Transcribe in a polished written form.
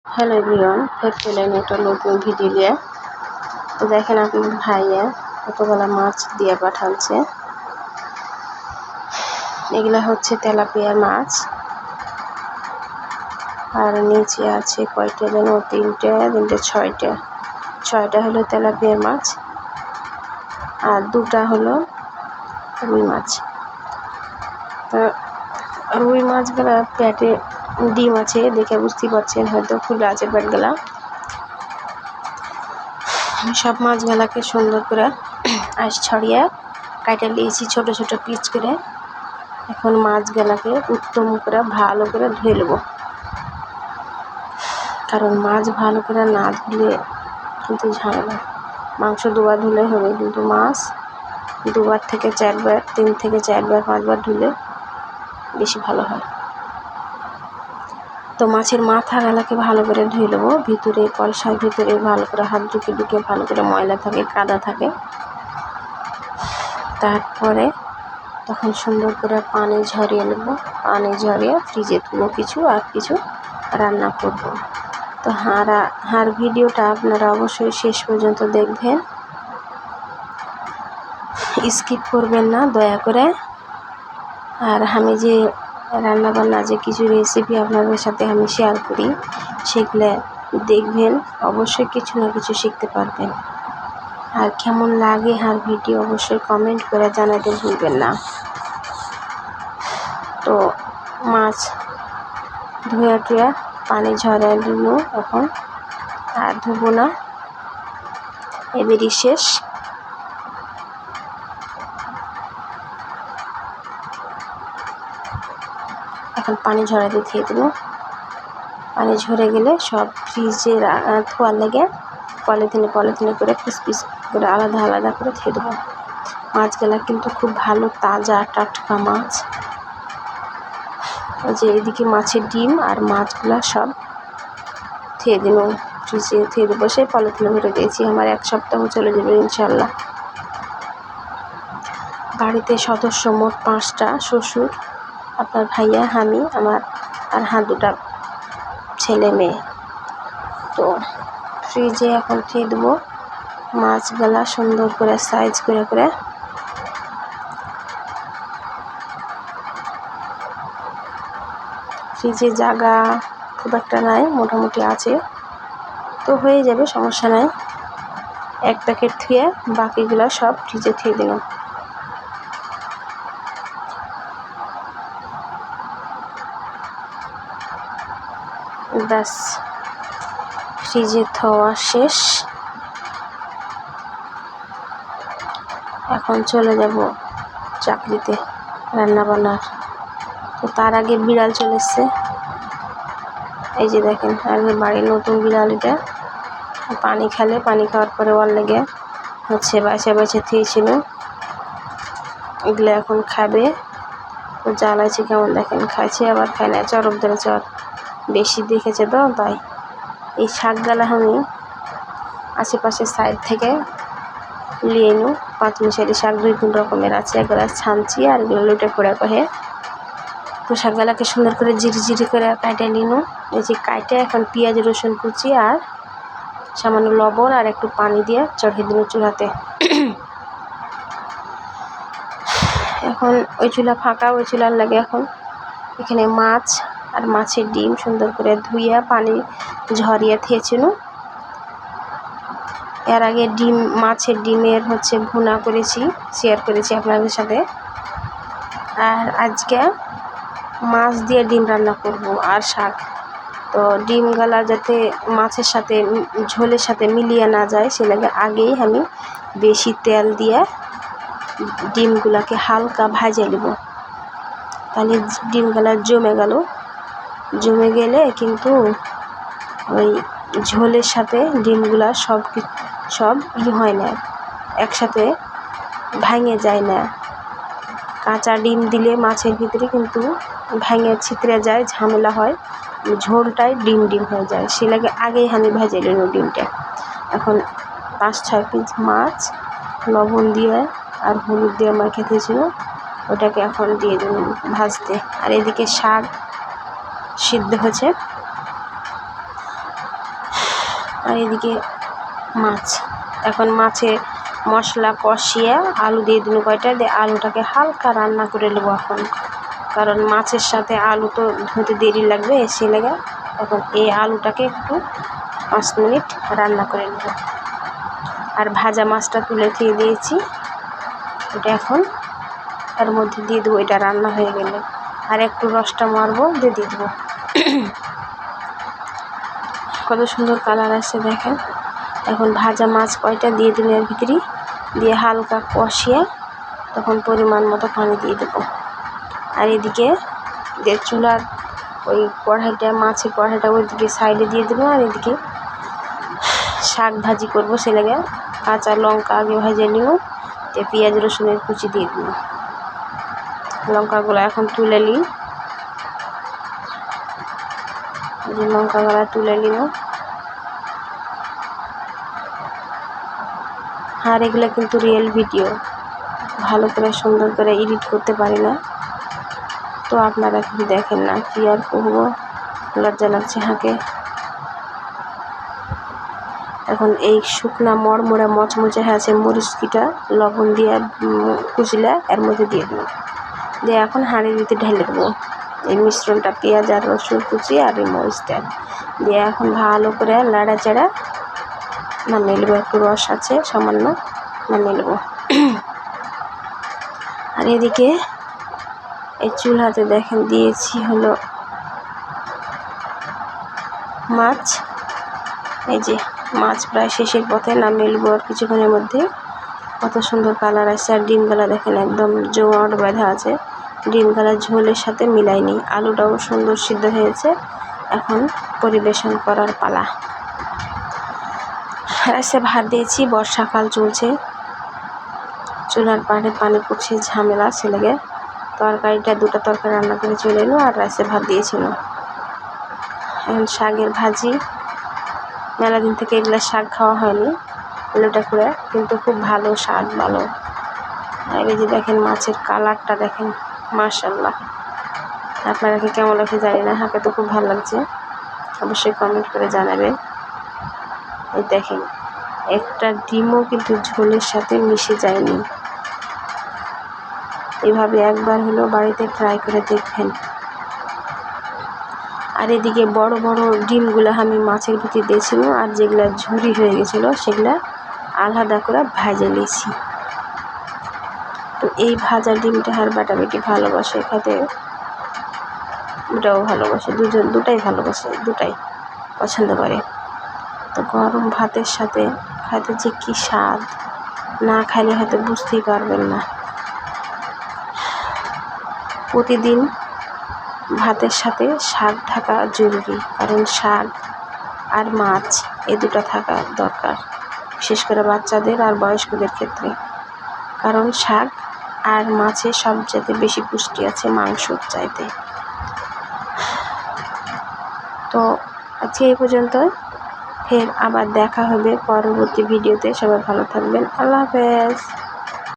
Hello everyone, फिर चले একটা নতুন ভিডিও নিয়ে। তো দেখেন আপনার ভাইয়া কতগুলা মাছ দিয়ে পাঠাচ্ছে। এগুলা হচ্ছে তেলাপিয়া মাছ, আর নিচে আছে কয়টা যেন, তিনটে ছয়টা হলো তেলাপিয়া মাছ, আর দুটা হলো রুই মাছ। তো রুই মাছগুলা পেটে ডিম আছে, দেখে বুঝতে পারছেন হয়তো খোলা আছে পেটগুলা। আমি সব মাছগুলাকে সুন্দর করে আঁশ ছড়িয়ে কাটে নিয়েছি ছোট ছোট পিস করে। এখন মাছগুলাকে উত্তম করে ভালো করে ধুয়ে নেব, কারণ মাছ ভালো করে না ধুলে কিন্তু ঝামেলা। মাংস দুবার ধুলে হবে, কিন্তু মাছ দুবার থেকে চারবার, 3 থেকে 4বার 5বার ধুলে বেশি ভালো হয়। তো মাছের মাথাগুলাকে ভালো করে ধুয়ে নেবো। ভিতরে কলসার ভিতরে ভালো করে হাত ঢুকে ভালো করে ময়লা থাকে, কাদা থাকে। তারপরে তখন সুন্দর করে পানি ঝরিয়ে নেব। পানি ঝরিয়ে ফ্রিজে তুলবো কিছু, আর কিছু রান্না করব। তো হার ভিডিওটা আপনারা অবশ্যই শেষ পর্যন্ত দেখবেন, স্কিপ করবেন না দয়া করে। আর আমি যে রান্নাবান্না যে কিছু রেসিপি আপনাদের সাথে আমি শেয়ার করি, সেগুলো দেখবেন, অবশ্যই কিছু না কিছু শিখতে পারবেন। আর কেমন লাগে আর ভিডিও অবশ্যই কমেন্ট করে জানাতে ভুলবেন না। তো মাছ ধুয়ে টুয়ে পানি ঝরাই দিব এখন, আর ধুবো না, এবারই শেষ। এখন পানি ঝরাতে দিয়ে দেবো। পানি ঝরে গেলে সব ফ্রিজে ধোয়ার লেগে পলিথিনে করে পিস পিস করে আলাদা আলাদা করে ধুয়ে দেবো। মাছগুলা কিন্তু খুব ভালো তাজা টাটকা মাছ। ওই যে এদিকে মাছের ডিম আর মাছগুলা সব ধুয়ে দিল, ফ্রিজে ধুয়ে দেবো। সেই পলিথিনে ভরে দিয়েছি, আমার 1 সপ্তাহ চলে যাবে ইনশাল্লাহ। বাড়িতে সদস্য মোট 5টা, শ্বশুর, আপনার ভাইয়া, আমি, আমার আর 2টা ছেলে মেয়ে। তো ফ্রিজে এখন ধুয়ে দেবো মাছগুলা সুন্দর করে সাইজ করে করে। ফ্রিজে জায়গা খুব একটা নাই, মোটামুটি আছে, তো হয়ে যাবে, সমস্যা নাই। 1 প্যাকেট ধুয়ে বাকিগুলা সব ফ্রিজে ধুয়ে দিলাম। ব্যাস, ফ্রিজে ধোয়া শেষ। এখন চলে যাব চাকরিতে রান্নাবান্নার। তো তার আগে বিড়াল চলে এসছে, এই যে দেখেন, আগে বাড়ির নতুন বিড়াল এটা। পানি খাওয়ার পরে ওর লেগে হচ্ছে বাইছে থিয়েছিল, এগুলো এখন খাবে। তো জ্বালাইছে কেমন দেখেন, খাইছে আবার খায় না, চরম ধরে চর বেশি দেখেছে তো তাই। এই শাকগুলা আমি আশেপাশে সাইড থেকে নিয়ে নিই। 5 মিশালি শাক 2-3 রকমের আছে, এগুলো ছানছি আর এগুলো লুটে পড়ে কহে। তো শাকগুলাকে সুন্দর করে জিরি করে কাটে নিন। এই যে কাটে এখন পেঁয়াজ রসুন কুচি আর সামান্য লবণ আর একটু পানি দিয়ে চড়িয়ে দিন চুলাতে। এখন ওই চুলা ফাঁকা, ওই চুলার লাগে এখন এখানে মাছ আর মাছের ডিম সুন্দর করে ধুইয়া পানি ঝরিয়ে থিয়েছিল। এর আগে মাছের ডিমের হচ্ছে ভুনা করেছি, শেয়ার করেছি আপনাদের সাথে। আর আজকে মাছ দিয়ে ডিম রান্না করব আর শাক। তো ডিমগুলা যাতে মাছের সাথে ঝোলের সাথে মিলিয়ে না যায়, সে লাগে আগেই আমি বেশি তেল দিয়ে ডিমগুলাকে হালকা ভাজে নেব, তাহলে ডিমগুলা জমে গেলে কিন্তু ওই ঝোলের সাথে ডিমগুলা সব হয় না, একসাথে ভেঙে যায় না। কাঁচা ডিম দিলে মাছের ভিতরে কিন্তু ভেঙে ছিতরে যায়, ঝামেলা হয়, ঝোলটাই ডিম হয়ে যায়। সে লাগে আগেই আমি ভেজে নিল ডিমটা। এখন 5-6 পিস মাছ লবণ দিয়ে আর হলুদ দিয়ে মাখিয়ে দিয়েছিল, ওটাকে এখন দিয়ে দিন ভাজতে। আর এদিকে শাক সিদ্ধ হচ্ছে। আর এদিকে মাছ, এখন মাছে মশলা কষিয়ে আলু দিয়ে দিন কয়টা, দিয়ে আলুটাকে হালকা রান্না করে নেবো এখন, কারণ মাছের সাথে আলু তো ধুতে দেরি লাগবে এসে লেগে। এখন এই আলুটাকে একটু 5 মিনিট রান্না করে নেব। আর ভাজা মাছটা তুলে দিয়ে দিয়েছি, এটা এখন এর মধ্যে দিয়ে দেবো। এটা রান্না হয়ে গেলে আর একটু রসটা মারবো, দিয়ে দেবো। কত সুন্দর কালার আসছে দেখেন। এখন ভাজা মাছ কয়টা দিয়ে দিন এর ভিতরে, দিয়ে হালকা কষিয়ে তখন পরিমাণ মতো পানি দিয়ে দেবো। আর এদিকে যে চুলার ওই কড়াইটা, মাছের কড়াইটা ওইদিকে সাইডে দিয়ে দেবো। আর এদিকে শাক ভাজি করবো, সে লাগে কাঁচা লঙ্কা আগে ভেজে নিব, দিয়ে পেঁয়াজ রসুনের কুচি দিয়ে দেবো। লঙ্কাগুলো এখন তুলে নিই, লঙ্কাগুলো তুলে নিব। আর এগুলো কিন্তু রিয়েল ভিডিও, ভালো করে সুন্দর করে এডিট করতে পারি না, তো আপনারা কিন্তু দেখেন না, কি আর করবো, লজ্জা লাগছে হাঁকে। এখন এই শুকনা মরমরা মচমচে আছে মরিচকিটা লবণ দিয়ে কুচিলে এর মধ্যে দিয়ে দেবো, দিয়ে এখন হাঁড়ির ভিতরে ঢেলে দেবো এই মিশ্রণটা, পেঁয়াজ আর রসুন কুচি আর এই মরিচটা দিয়ে এখন ভালো করে লাড়াচাড়া নামিয়ে নেবো। একটু রস আছে সামান্য, নামিয়ে নেবো। আর এদিকে এই চুলাতে দেখেন দিয়েছি হলো মাছ, এই যে মাছ প্রায় শেষের পথে, নামিয়ে নেবো আর কিছুক্ষণের মধ্যে। কত সুন্দর কালার আসছে। আর ডিমগুলা দেখেন একদম জমাট বাঁধা আছে, ডিমগুলা ঝোলের সাথে মিলাইনি, আলুটাও সুন্দর সিদ্ধ হয়েছে। এখন পরিবেশন করার পালা। রাইসে ভাত দিয়েছি, বর্ষাকাল চলছে, চুলার পাড়ে পানি পড়ছে, ঝামেলা ছেলেগে। তরকারিটা 2টা তরকারি রান্না করে চলে এলো, আর রাইসে ভাত দিয়েছিল। এখন শাকের ভাজি, মেলা দিন থেকে এগুলো শাক খাওয়া হয়নি এলোটা করে, কিন্তু খুব ভালো স্বাদ, ভালো। আর এই যে দেখেন মাছের কালারটা দেখেন, মাশাআল্লাহ। আপনারা কি কেমন লাগছে জানি না, হাঁকে তো খুব ভালো লাগছে, অবশ্যই কমেন্ট করে জানাবেন। এই দেখেন একটা ডিমও কিন্তু ঝোলের সাথে মিশে যায়নি। এভাবে একবার হলো বাড়িতে ট্রাই করে দেখবেন। আর এদিকে বড় বড় ডিমগুলো আমি মাছের ভিতরে দিয়েছিল, আর যেগুলো ঝুরি হয়ে গেছিলো সেগুলা আলাদা করে ভাজে নিয়েছি। তো এই ভাজা ডিমটা আর বাটাবাটি ভালোবাসে খেতে, ওটাও ভালোবাসে, দুটাই ভালোবাসে, দুটাই পছন্দ করে। তো গরম ভাতের সাথে খাইতে যে কী স্বাদ, না খাইলে হয়তো বুঝতেই পারবেন না। প্রতিদিন ভাতের সাথে শাক থাকা জরুরি, কারণ শাক আর মাছ এই দুটো থাকা দরকার, বিশেষ করে বাচ্চাদের আর বয়স্কদের ক্ষেত্রে, কারণ শাক আর মাছে সবচেয়ে বেশি পুষ্টি আছে মাংসর চাইতে। তো আজকে এই পর্যন্ত, ফের আবার দেখা হবে পরবর্তী ভিডিওতে। সবাই ভালো থাকবেন, আল্লাহ হাফেজ।